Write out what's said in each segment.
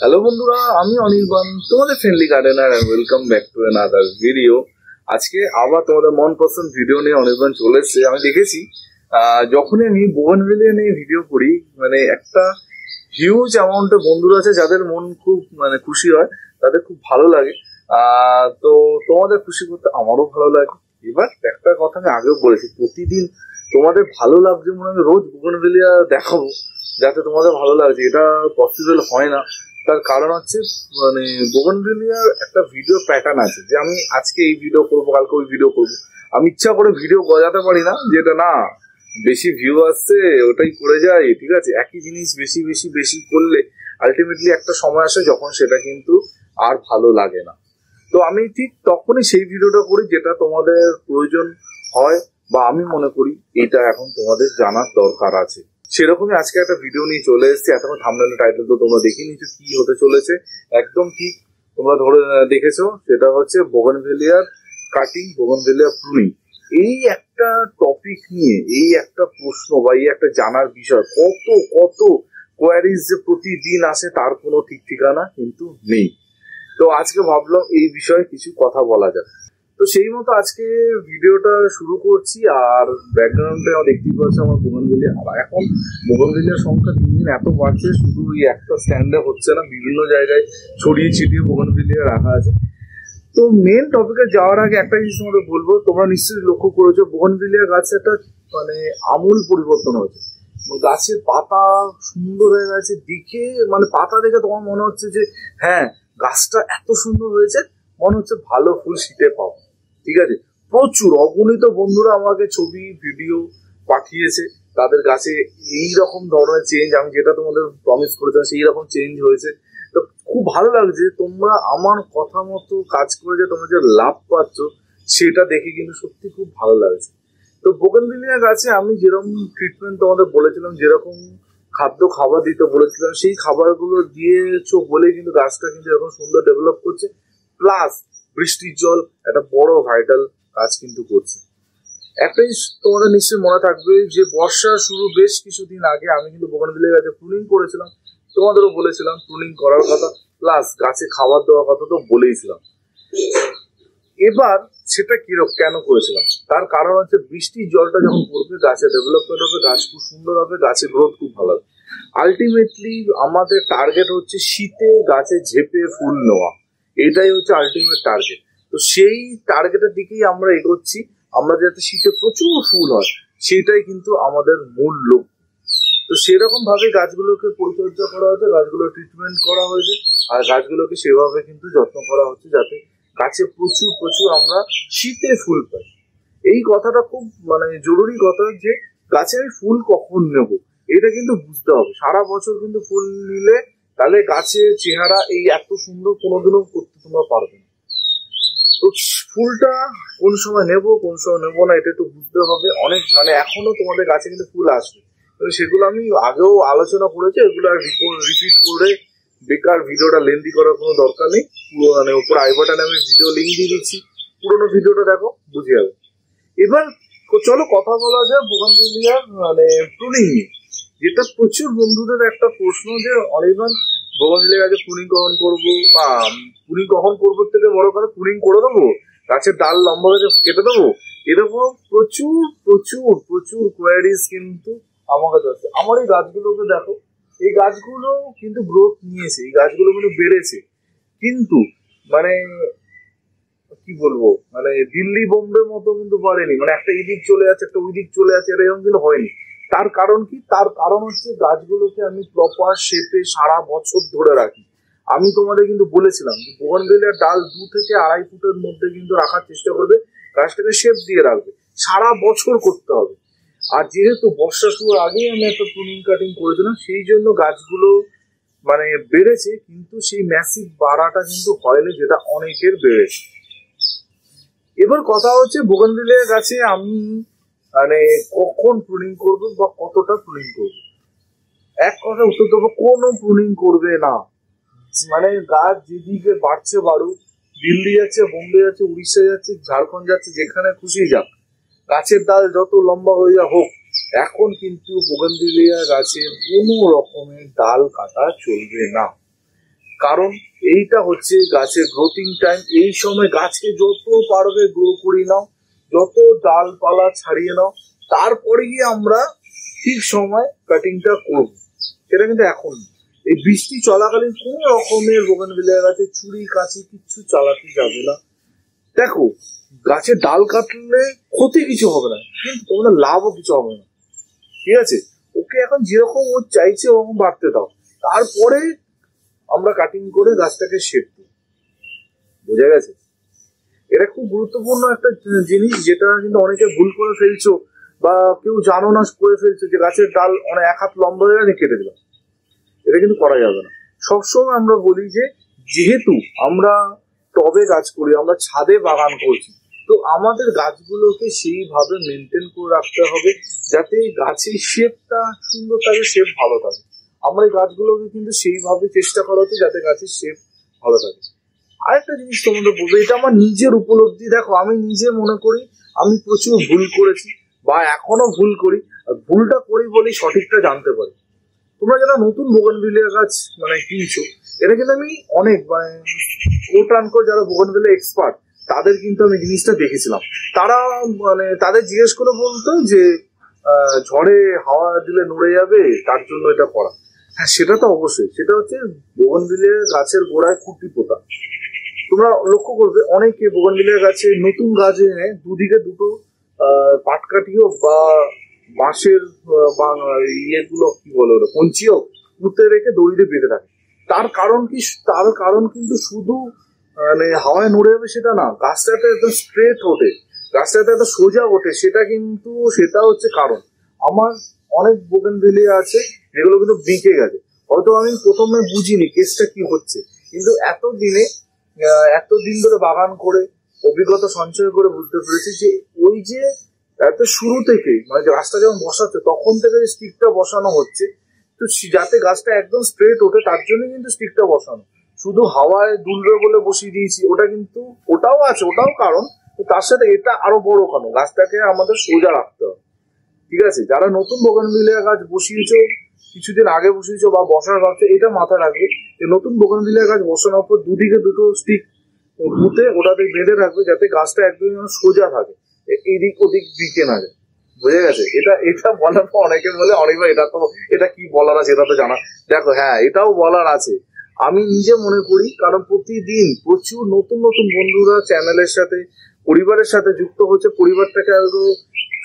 Hello বন্ধুরা, আমি অনির্বাণ, তোমাদের friendly gardener, welcome back to another video. আজকে আবার তোমাদের মনপসন্দ ভিডিও নিয়ে অনির্বাণ চলে এসেছে। আমি দেখেছি যখনই আমি বোগানভেলিয়া নিয়ে ভিডিও করি, মানে একটা হিউজ অ্যামাউন্টের বন্ধুরা আছে যাদের মন খুব খুশি হয়, তাদের খুব ভালো লাগে। তো তোমাদের খুশি করতে আমারও ভালো লাগে। এবার একটা কথা আমি আগেও বলেছি, প্রতিদিন তোমাদের ভালো লাগছে মনে আমি রোজ বোগানভেলিয়া দেখাবো যাতে তোমাদের ভালো লাগছে, এটা পসিবল হয় না। তার কারণ হচ্ছে বোগানভেলিয়ার একটা ভিডিও প্যাটার্ন আছে, যে আমি আজকে এই ভিডিও করবো, কালকে ওই ভিডিও করবো। আমি ইচ্ছা করে ভিডিও গজাতে পারি না, যেটা না বেশি ভিউ আসছে ওটাই করে যায়। ঠিক আছে, একই জিনিস বেশি বেশি বেশি করলে আলটিমেটলি একটা সময় আসে যখন সেটা কিন্তু আর ভালো লাগে না। তো আমি ঠিক তখনই সেই ভিডিওটা করি যেটা তোমাদের প্রয়োজন হয়, বা আমি মনে করি এটা এখন তোমাদের জানার দরকার আছে। সেরকমই আজকে একটা ভিডিও নিয়ে চলে এসেছি। এতক্ষণ থাম্বনেল টাইটেল তো তোমরা দেখে নিয়েছো কি হতে চলেছে, একদম ঠিক তোমরা ধরে দেখেছো। সেটা হচ্ছে বোগানভেলিয়ার কাটিং, বোগানভেলিয়া প্রুনিং। এই একটা টপিক নিয়ে, এই একটা প্রশ্ন বা এই একটা জানার বিষয়, কত কত কোয়ারিজ যে প্রতিদিন আসে তার কোনো ঠিক ঠিকানা কিন্তু নেই। তো আজকে ভাবলাম এই বিষয়ে কিছু কথা বলা যাক। তো সেই মতো আজকে ভিডিওটা শুরু করছি। আর ব্যাকগ্রাউন্ডে আমার দেখতেই পাচ্ছি আমার বোগানভেলিয়া। আর এখন বোগানভেলিয়ার সংখ্যা দিন দিন এত বাড়ছে, শুধু ওই একটা স্ট্যান্ডে হচ্ছে না, বিভিন্ন জায়গায় ছড়িয়ে ছিটিয়ে বোগানভেলিয়া রাখা আছে। তো মেন টপিকে যাওয়ার আগে একটা জিনিস তোমাদের বলবো, তোমরা নিশ্চয়ই লক্ষ্য করেছো বোগানভেলিয়া গাছে একটা আমূল পরিবর্তন হয়েছে। গাছের পাতা সুন্দর হয়ে গেছে দেখে, পাতা দেখে তোমার মনে হচ্ছে যে হ্যাঁ, গাছটা এত সুন্দর হয়েছে, মনে হচ্ছে ভালো ফুল শীতে পাবো। ঠিক আছে, প্রচুর অগণিত বন্ধুরা আমাকে ছবি ভিডিও পাঠিয়েছে, তাদের গাছে এইরকম ধরনের চেঞ্জ, আমি যেটা তোমাদের প্রমিস করেছিলাম সেই রকম চেঞ্জ হয়েছে। তো খুব ভালো লাগছে, তোমরা আমার কথা মতো কাজ করে যে তোমরা যে লাভ পাচ্ছ সেটা দেখে কিন্তু সত্যি খুব ভালো লাগছে। তো বোগানভেলিয়া গাছে আমি যেরকম ট্রিটমেন্ট তোমাদের বলেছিলাম, যেরকম খাবার দিতে বলেছিলাম, সেই খাবারগুলো দিয়েছো বলে কিন্তু গাছটা কিন্তু এরকম সুন্দর ডেভেলপ করছে। প্লাস বৃষ্টির জল একটা বড় ভাইটাল কাজ কিন্তু করছে। একটাই তোমাদের নিশ্চয়ই মনে থাকবে যে বর্ষা শুরু বেশ কিছুদিন আগে আমি কিন্তু বোগানভেলিয়া গাছে প্রুনিং করেছিলাম, তোমাদেরও বলেছিলাম প্রুনিং করার কথা, প্লাস গাছে খাবার দেওয়ার কথা তো বলেইছিলাম। এবার সেটা কেন করেছিলাম, তার কারণ হচ্ছে বৃষ্টির জলটা যখন পড়বে গাছে ডেভেলপমেন্ট হবে, গাছ খুব সুন্দর হবে, গাছের গ্রোথ খুব ভালো হবে। আলটিমেটলি আমাদের টার্গেট হচ্ছে শীতে গাছে ঝেপে ফুল নেওয়া, এটাই হচ্ছে আলটিমেট টার্গেট। তো সেই টার্গেটের দিকেই আমরা এগোচ্ছি, আমরা যাতে শীতে প্রচুর ফুল হয় সেটাই কিন্তু আমাদের মূল লক্ষ্য। তো সেরকম ভাবে গাছগুলোকে পরিচর্যা করা হয়েছে, গাছগুলো ট্রিটমেন্ট করা হয়েছে, আর গাছগুলোকে সেভাবে কিন্তু যত্ন করা হচ্ছে যাতে গাছে প্রচুর প্রচুর আমরা শীতে ফুল পাই। এই কথাটা খুব জরুরি কথা, যে গাছে আমি ফুল কখন নেব এটা কিন্তু বুঝতে হবে। সারা বছর কিন্তু ফুল নিলে তাহলে গাছের চেহারা এই এত সুন্দর কোনোদিনও করতে তোমরা পারবে না। তো ফুলটা কোন সময় নেব কোন সময় নেবো না এটা একটু বুঝতে হবে। অনেক এখনো তোমাদের গাছে কিন্তু ফুল আসবে, সেগুলো আমি আগেও আলোচনা করেছি, এগুলো আর রিপিট করে বেকার ভিডিওটা লেন্দি করার কোনো দরকার নেই। উপর আই বাটনে আমি ভিডিও লিঙ্ক দিয়ে দিচ্ছি, পুরোনো ভিডিওটা দেখো, বুঝে যাবে। এবার চলো কথা বলা যায় বোগানভেলিয়ার প্রুনিং নিয়ে, যেটা প্রচুর বন্ধুদের একটা প্রশ্ন যে অনির্বাণ বোগানভেলিয়া গাছে প্রুনিং কখন করবো, বা প্রুনিং কখন করবো থেকে বড় করে প্রুনিং করে দেবো, গাছের ডাল লম্বা গাছে কেটে দেবো, এরকম প্রচুর প্রচুর প্রচুর কোয়ারিজ কিন্তু আমার কাছে আছে। আমার এই গাছগুলোকে দেখো, এই গাছগুলো কিন্তু গ্রোথ নিয়েছে, এই গাছগুলো কিন্তু বেড়েছে, কিন্তু কি বলবো দিল্লি বোম্বে মতো কিন্তু বাড়েনি, একটা এদিক চলে যাচ্ছে একটা ওই দিক চলে যাচ্ছে, এরকম কিন্তু হয়নি। তার কারণ কি, তার কারণ হচ্ছে গাছগুলোকে আমি প্রপার শেপে সারা বছর ধরে রাখি। আমি তোমাদের কিন্তু বলেছিলাম যে বোগানভেলিয়ার ডাল 2 থেকে 2.5 ফুটের মধ্যে কিন্তু রাখার চেষ্টা করবে, গাছটাকে শেপ দিয়ে রাখবে, সারা বছর করতে হবে। আর যেহেতু বর্ষা শুরুর আগেই আমি একটা প্রুনিং কাটিং করেছিলাম, সেই জন্য গাছগুলো বেড়েছে, কিন্তু সেই ম্যাসিভ বাড়াটা কিন্তু হয়নি যেটা অনেকের বেড়েছে। এবার কথা হচ্ছে বোগানভেলিয়া গাছে আমি কখন প্রুনিং করবো বা কতটা প্রুনিং করবো। এক কথা উত্তর দেবো, কোনো প্রুনিং করবে না। গাছ যেদিকে বাড়ছে বাড়ুক, দিল্লি যাচ্ছে, বোম্বে যাচ্ছে, উড়িষ্যা যাচ্ছে, ঝাড়খণ্ড যাচ্ছে, যেখানে খুশি যাক, গাছের ডাল যত লম্বা হয়ে যা হোক, এখন কিন্তু বোগানভেলিয়া গাছের কোনো রকমের ডাল কাটা চলবে না। কারণ এইটা হচ্ছে গাছের গ্রোথিং টাইম। এই সময় গাছকে যত পারবে গ্রো করি নাও, যত ডালপালা ছাড়িয়ে নাও, তারপরে গিয়ে আমরা ঠিক সময় কাটিংটা করব। সেটা কিন্তু এখন এই বৃষ্টি চলাকালীন কোন রকমের বোগানভিলিয়া গাছে ছুরি কাঁচি কিচ্ছু চালাতে যাবে না। দেখো, গাছের ডাল কাটলে ক্ষতি কিছু হবে না, কিন্তু তোমাদের লাভও কিছু হবে না। ঠিক আছে, ওকে এখন যেরকম ও চাইছে ওরকম বাড়তে দাও, তারপরে আমরা কাটিং করে গাছটাকে শেপ দিই। বোঝা গেছে? এটা খুব গুরুত্বপূর্ণ একটা জিনিস, যেটা কিন্তু অনেকে ভুল করে ফেলছো বা কেউ জানো না করে ফেলছো, যে গাছের ডাল অনেক 1 হাত লম্বা হয়ে গেছে কেটে দিলাম। এটা কিন্তু করা যাবে না। সবসময় আমরা বলি যে যেহেতু আমরা টবে গাছ করি, আমরা ছাদে বাগান করছি, তো আমাদের গাছগুলোকে সেইভাবে মেনটেন করে রাখতে হবে যাতে গাছের শেপটা সুন্দর থাকে, শেপ ভালো থাকে। আমরা এই গাছগুলোকে কিন্তু সেইভাবে চেষ্টা করা হচ্ছে যাতে গাছের শেপ ভালো থাকে। আরেকটা জিনিস তোমাদের বলবো, এটা আমার নিজের উপলব্ধি। দেখো, আমি নিজে মনে করি আমি প্রচুর ভুল করেছি বা এখনো ভুল করি, আর ভুলটা করি বলেই সঠিকটা জানতে পারি। তোমরা যারা নতুন বোগানভিলিয়া গাছ কিনছো, এটা কিন্তু আমি অনেক কোট আনকোট যারা বোগানভিলিয়া এক্সপার্ট, তাদের কিন্তু আমি জিনিসটা দেখেছিলাম। তারা তাদের জিজ্ঞেস করে বলতো যে ঝড়ে হাওয়া দিলে নড়ে যাবে, তার জন্য এটা করা। হ্যাঁ, সেটা তো অবশ্যই। সেটা হচ্ছে বোগানভিলিয়া গাছের গোড়ায় খুঁটি পোতা। তোমরা লক্ষ্য করবে অনেকে বোগানভিলিয়া গাছে নতুন গাছ এনে দুদিকে দুটো পাটকাঠি হোক বা বাঁশের ইয়েগুলো কি বলে ওটা কঞ্চি হোক পুঁতে রেখে দড়িতে বেঁধে থাকে। তার কারণ কি? তার কারণ কিন্তু শুধু হাওয়ায় নড়ে যাবে সেটা না, গাছটাতে একদম স্ট্রেট ওঠে, গাছটাতে একটা সোজা ওঠে, সেটা হচ্ছে কারণ। আমার অনেক বোগানভিলিয়া আছে যেগুলো কিন্তু বেঁকে গেছে। হয়তো আমি প্রথমে বুঝিনি কেসটা কি হচ্ছে, কিন্তু এতদিন ধরে বাগান করে অভিজ্ঞতা সঞ্চয় করে বুঝতে পেরেছি যে ওই যে এত শুরু থেকে গাছটা যখন বসাচ্ছে তখন থেকে স্টিকটা বসানো হচ্ছে, তো যাতে গাছটা একদম স্ট্রেট ওঠে তার জন্য কিন্তু স্টিকটা বসানো। শুধু হাওয়ায় দুলবে বলে বসিয়ে দিয়েছি ওটা কিন্তু, ওটাও আছে, ওটাও কারণ, তার সাথে এটা আরো বড় কারণ, গাছটাকে আমাদের সোজা রাখতে হবে। ঠিক আছে, যারা নতুন বোগানভিলিয়া গাছ বসিয়েছো, কিছুদিন আগে বসিয়েছো বা বসার ভাবছো, এটা মাথায় রাখবে যে নতুন বোগানভিলিয়া গাছ বসানোর পর দুদিকে দুটো স্টিক পুঁতে ওটাতে বেঁধে রাখবে যাতে গাছটা একদম সোজা থাকে, এদিক ওদিক দিকে না যায়। বুঝে গেছে? এটা বলার পর অনেকে বলে অনেকবার এটা কি বলার আছে, এটা তো জানা। দেখো, হ্যাঁ, এটাও বলার আছে। আমি নিজে মনে করি, কারণ প্রতিদিন প্রচুর নতুন নতুন বন্ধুরা চ্যানেলের সাথে পরিবারের সাথে যুক্ত হচ্ছে, পরিবারটাকে আরো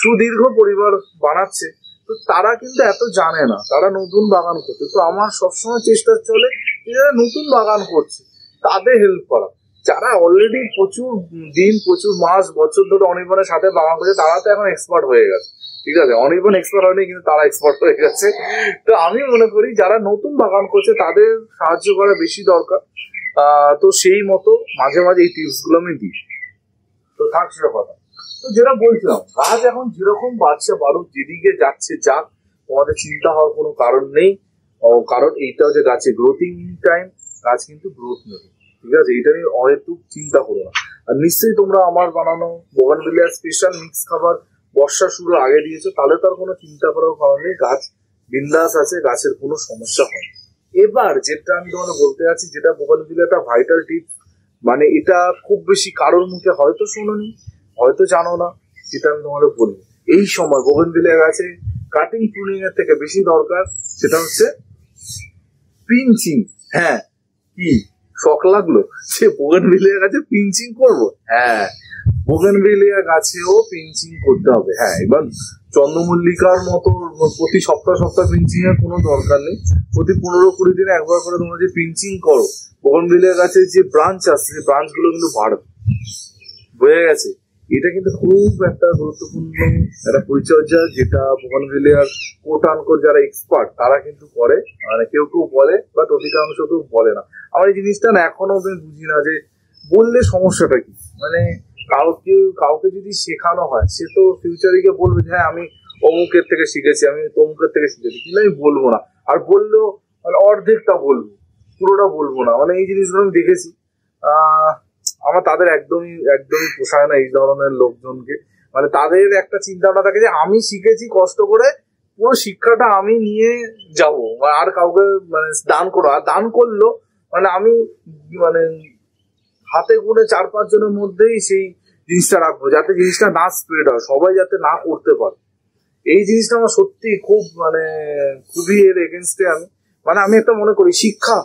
সুদীর্ঘ পরিবার বানাচ্ছে, তো তারা কিন্তু এত জানে না, তারা নতুন বাগান করছে। তো আমার সবসময় চেষ্টা চলে যারা নতুন বাগান করছে তাদের হেল্প করা। যারা অলরেডি প্রচুর দিন, প্রচুর মাস, বছর ধরে অনির্বাণের সাথে বাগান করছে, তারা তো এখন এক্সপার্ট হয়ে গেছে। ঠিক আছে, অনির্বাণ এক্সপার্ট হয়নি, কিন্তু তারা এক্সপার্ট হয়ে গেছে। তো আমি মনে করি যারা নতুন বাগান করছে তাদের সাহায্য করা বেশি দরকার। তো সেই মতো মাঝে মাঝে এই টিপস গুলো আমি দিই। তো থাকছে কথা, তো যেটা বলছিলাম, গাছ এখন যেরকম বাচ্চা বাড়ুক, যেদিকে যাচ্ছে যাক, তোমাদের চিন্তা হওয়ার কোনো কারণ নেই। কারণ এইটা হচ্ছে গাছের গ্রোথিং টাইম, গাছ কিন্তু গ্রোথ নেবে। ঠিক আছে, এটা নিয়ে অহেতুক চিন্তা করো না। আর নিশ্চয়ই তোমরা আমার বানানো বোগানভিলিয়া স্পেশাল মিক্স খাবার বর্ষা শুরু আগে দিয়েছো, তাহলে তো আর কোনো চিন্তা করার কারণ নেই, গাছ বিন্দাস আছে, গাছের কোনো সমস্যা হয়। এবার যেটা আমি তোমাদের বলতে যাচ্ছি, যেটা বোগানভিলিয়াটা ভাইটাল টিপস, এটা খুব বেশি কারোর মুখে হয়তো শোনোনি, হয়তো জানো না, সেটা আমি তোমাদের বলবো। এই সময় বোগানভিলিয়া গাছে কাটিং প্রুনিং এর থেকে বেশি দরকার, সেটা হচ্ছে পিঞ্চিং। হ্যাঁ, কি শখ লাগলো সে বোগানভিলিয়া গাছে পিঞ্চিং করবো? হ্যাঁ, বোগানভিলিয়া গাছেও পিঞ্চিং করতে হবে। হ্যাঁ, এবার চন্দ্রমল্লিকার মতো প্রতি সপ্তাহ পিঞ্চিং এর কোনো দরকার নেই। প্রতি 15-20 দিনে একবার করে তোমরা যে পিঞ্চিং করো, বোগানভিলিয়া গাছের যে ব্রাঞ্চ আছে, সেই ব্রাঞ্চ গুলো কিন্তু বাড়বে। বুঝে গেছে? এটা কিন্তু খুব একটা গুরুত্বপূর্ণ একটা পরিচর্যা, যেটা বোগানভিলিয়ার কোট আনকোট যারা এক্সপার্ট তারা কিন্তু করে। কেউ কেউ বলে, বাট অধিকাংশ কেউ বলে না। আমার এই জিনিসটা না এখনো আমি বুঝি না যে বললে সমস্যাটা কি। কাউকে যদি শেখানো হয়, সে তো ফিউচারে গিয়ে বলবে যে হ্যাঁ আমি অমুকের থেকে শিখেছি, আমি তমুকের থেকে শিখেছি, কিন্তু আমি বলবো না। আর বললেও অর্ধেকটা বলবো, পুরোটা বলবো না। এই জিনিসগুলো আমি দেখেছি। আমার তাদের একদমই পোষায় না এই ধরনের লোকজনকে। তাদের একটা চিন্তা ভাবনা থাকে যে আমি শিখেছি কষ্ট করে, পুরো শিক্ষাটা আমি নিয়ে যাব, আর কাউকে দান করো। আর দান করলো মানে আমি মানে হাতে গুনে 4-5 জনের মধ্যেই সেই জিনিসটা রাখবো, যাতে জিনিসটা না স্প্রেড হয়, সবাই যাতে না করতে পারে। এই জিনিসটা আমার সত্যি খুব মানে খুবই এর এগেনস্টে আমি। মানে আমি একটা মনে করি, শিক্ষা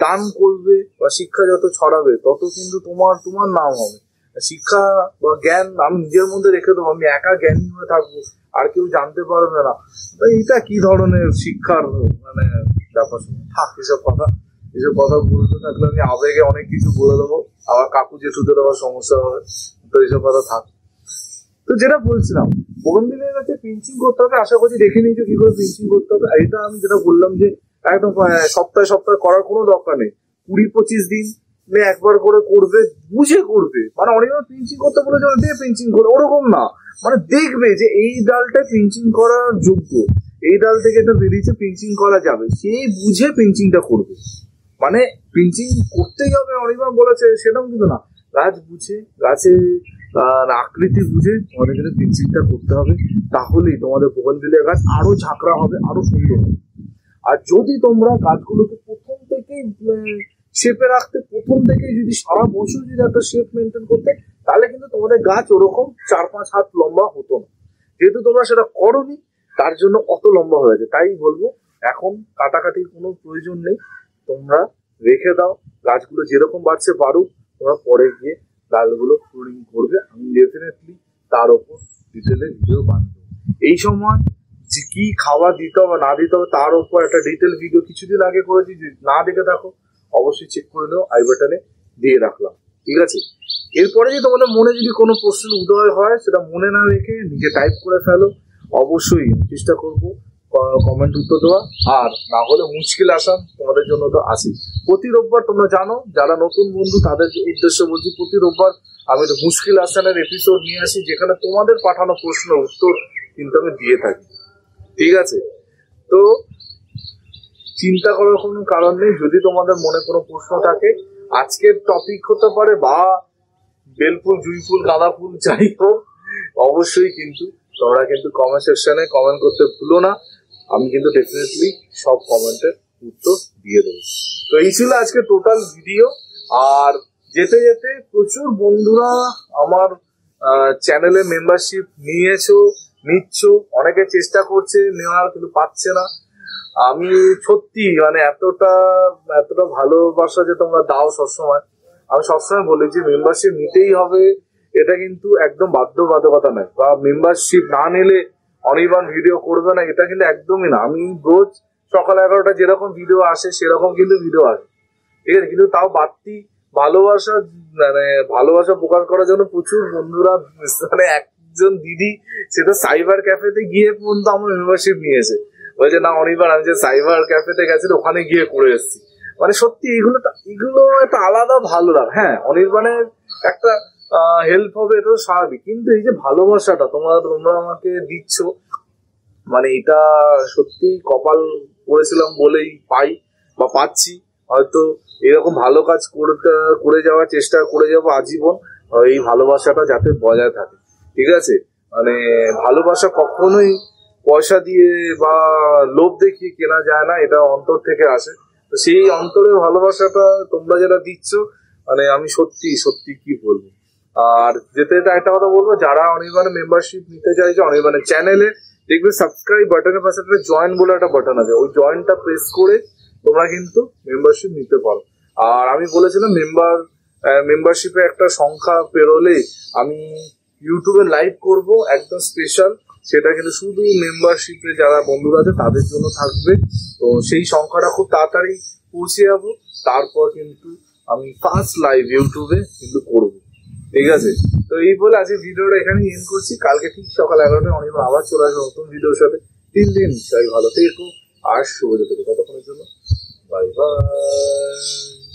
দান করবে বা শিক্ষা যত ছড়াবে তত কিন্তু তোমার তোমার নাম হবে। শিক্ষা বা জ্ঞান আমি নিজের মধ্যে রেখে দেবো, আমি একা জ্ঞানী হয়ে থাকবো, আর কেউ জানতে পারবে না। এটা কি ধরনের শিক্ষার মানে ব্যাপার? থাক এসব কথা বলতে থাকলে আমি আবেগে অনেক কিছু বলে দেবো, আবার কাকু জেঠুদের আবার সমস্যা হবে, তো এইসব কথা থাক। তো যেটা বলছিলাম, বোগনভিলিয়ার কাছে পিঞ্চিং করতে হবে, আশা করছি দেখে নিয়েছো কি করে পিঞ্চিং করতে হবে। আর এটা আমি যেটা বললাম যে একদম সপ্তাহে সপ্তাহে করার কোনো দরকার নেই, 20-25 দিন একবার করে করবে, বুঝে করবে। মানে অনেকবার পিঞ্চিং করতে বলে দিয়ে পিঞ্চিং করে, ওরকম না। মানে দেখবে যে এই ডালটা পিঞ্চিং করার যোগ্য, এই ডাল থেকে এটা বেরিয়েছে, পিঞ্চিং করা যাবে, সেই বুঝে পিঞ্চিংটা করবে। মানে পিঞ্চিং করতেই হবে অনেকবার বলেছে সেটাও কিন্তু না, গাছ বুঝে, গাছের আকৃতি বুঝে তোমাদের কিন্তু পিঞ্চিংটা করতে হবে। তাহলেই তোমাদের বোগনভিলিয়া গাছ আরো ঝাঁকড়া হবে, আরো সুন্দর হবে। আর যদি তোমরা গাছগুলোকে প্রথম থেকেই শেপে রাখতে, প্রথম থেকেই যদি সারা বছর যদি একটা শেপ মেনটেন করতে, তাহলে কিন্তু তোমাদের গাছ ওরকম 4-5 হাত লম্বা হতো না। যেহেতু তোমরা সেটা করোনি, তার জন্য অত লম্বা হয়েছে। তাই বলবো, এখন কাটাকাটির কোনো প্রয়োজন নেই, তোমরা রেখে দাও, গাছগুলো যেরকম বাড়ছে বাড়ুক, তোমরা পরে গিয়ে ডালগুলো প্রুনিং করবে। আমি ডেফিনেটলি তার উপর ডিটেলে ভিডিও বানাবো। এই সময় যে কি খাবার দিতে হবে না দিতে হবে তার উপর একটা ডিটেল ভিডিও কিছুদিন আগে করেছি, যদি না দেখে থাকো অবশ্যই চেক করে নেও, আই বাটনে দিয়ে রাখলাম, ঠিক আছে? এরপরে যদি তোমাদের মনে যদি কোনো প্রশ্ন উদয় হয়, সেটা মনে না রেখে নিজে টাইপ করে ফেলো, অবশ্যই চেষ্টা করবো কমেন্ট উত্তর দেওয়া। আর না হলে মুশকিল আসান তোমাদের জন্য তো আসি প্রতি রোববার, তোমরা জানো, যারা নতুন বন্ধু তাদের উদ্দেশ্য বলছি, প্রতি রোববার আমি তো মুশকিল আসানের এপিসোড নিয়ে আসি, যেখানে তোমাদের পাঠানো প্রশ্ন উত্তর কিন্তু আমি দিয়ে থাকি, ঠিক আছে? তো চিন্তা করার কোনো কারণ নেই। যদি তোমাদের মনে কোনো প্রশ্ন থাকে, আজকের টপিক হতে পারে বা বেলফুল, জুঁই ফুল, গাঁদা ফুল, যাই হোক, অবশ্যই কিন্তু তোমরা কিন্তু কমেন্ট সেকশনে কমেন্ট করতে ভুলো না। আমি কিন্তু ডেফিনেটলি সব কমেন্টের উত্তর দিয়ে দেবো। তো এই ছিল আজকে টোটাল ভিডিও। আর যেতে যেতে প্রচুর বন্ধুরা আমার চ্যানেলে মেম্বারশিপ নিচ্ছ, অনেকে চেষ্টা করছে নেওয়ার, কিন্তু পাচ্ছে না। আমি সত্যি মানে এতটা ভালোবাসা যে তোমরা দাও সবসময়, আমি সবসময় বলি যে মেম্বারশিপ নিতেই হবে, এটা কিন্তু একদম বাধ্যবাধকতা নয়, বা মেম্বারশিপ না নিলে অনির্বাণ ভিডিও করবে না, এটা কিন্তু একদমই না। আমি রোজ সকাল 11টা যেরকম ভিডিও আসে সেরকম কিন্তু ভিডিও আসে, ঠিক আছে? কিন্তু তাও বাড়তি ভালোবাসা প্রকাশ করার জন্য প্রচুর বন্ধুরা, মানে একজন দিদি সেটা সাইবার ক্যাফেতে গিয়ে পর্যন্ত আমার মেম্বারশিপ নিয়েছে, বলছে না অনির্বাণ আমি যে সাইবার ক্যাফেতে গেছি ওখানে গিয়ে করে এসেছি। মানে সত্যি এগুলো একটা আলাদা ভালো লাগে। হ্যাঁ, অনির্বাণের একটা হেল্প হবে, এটা তো স্বাভাবিক, কিন্তু এই যে ভালোবাসাটা তোমরা আমাকে দিচ্ছ, মানে এটা সত্যি কপাল করেছিলাম বলেই পাই বা পাচ্ছি। হয়তো এরকম ভালো কাজ করে যাওয়ার চেষ্টা করে যাবো আজীবন, এই ভালোবাসাটা যাতে বজায় থাকে, ঠিক আছে? মানে ভালোবাসা কখনোই পয়সা দিয়ে বা লোভ দেখিয়ে কেনা যায় না, এটা অন্তর থেকে আসে। তো সেই অন্তরের ভালোবাসাটা তোমরা যেটা দিচ্ছ, মানে আমি সত্যি সত্যি কি বলবো। আর যেতে যেতে একটা কথা বলবো, যারা অনির্বাণের মেম্বারশিপ নিতে চাইছে, অনির্বাণের চ্যানেলে দেখবে সাবস্ক্রাইব বাটনের পাশে একটা জয়েন বলে একটা বাটন আছে, ওই জয়েনটা প্রেস করে তোমরা কিন্তু মেম্বারশিপ নিতে পারো। আর আমি বলেছিলাম মেম্বারশিপে একটা সংখ্যা পেরোলে আমি ইউটিউবে লাইভ করব একদম স্পেশাল, সেটা কিন্তু শুধু মেম্বারশিপে যারা বন্ধুরা আছে তাদের জন্য থাকবে। তো সেই সংখ্যাটা খুব তাড়াতাড়ি পৌঁছে যাবো, তারপর কিন্তু আমি ফার্স্ট লাইভ ইউটিউবে কিন্তু করবো, ঠিক আছে? তো এই বলে আজকে ভিডিওটা এখানে এন্ড করছি। কালকে ঠিক সকাল 11টায় অনির্বাণ আবার চলে আসবে নতুন ভিডিওর সাথে। 3 দিন সবাই ভালো থেকো আর শুভ যেতে, ততক্ষণের জন্য বাই বাই।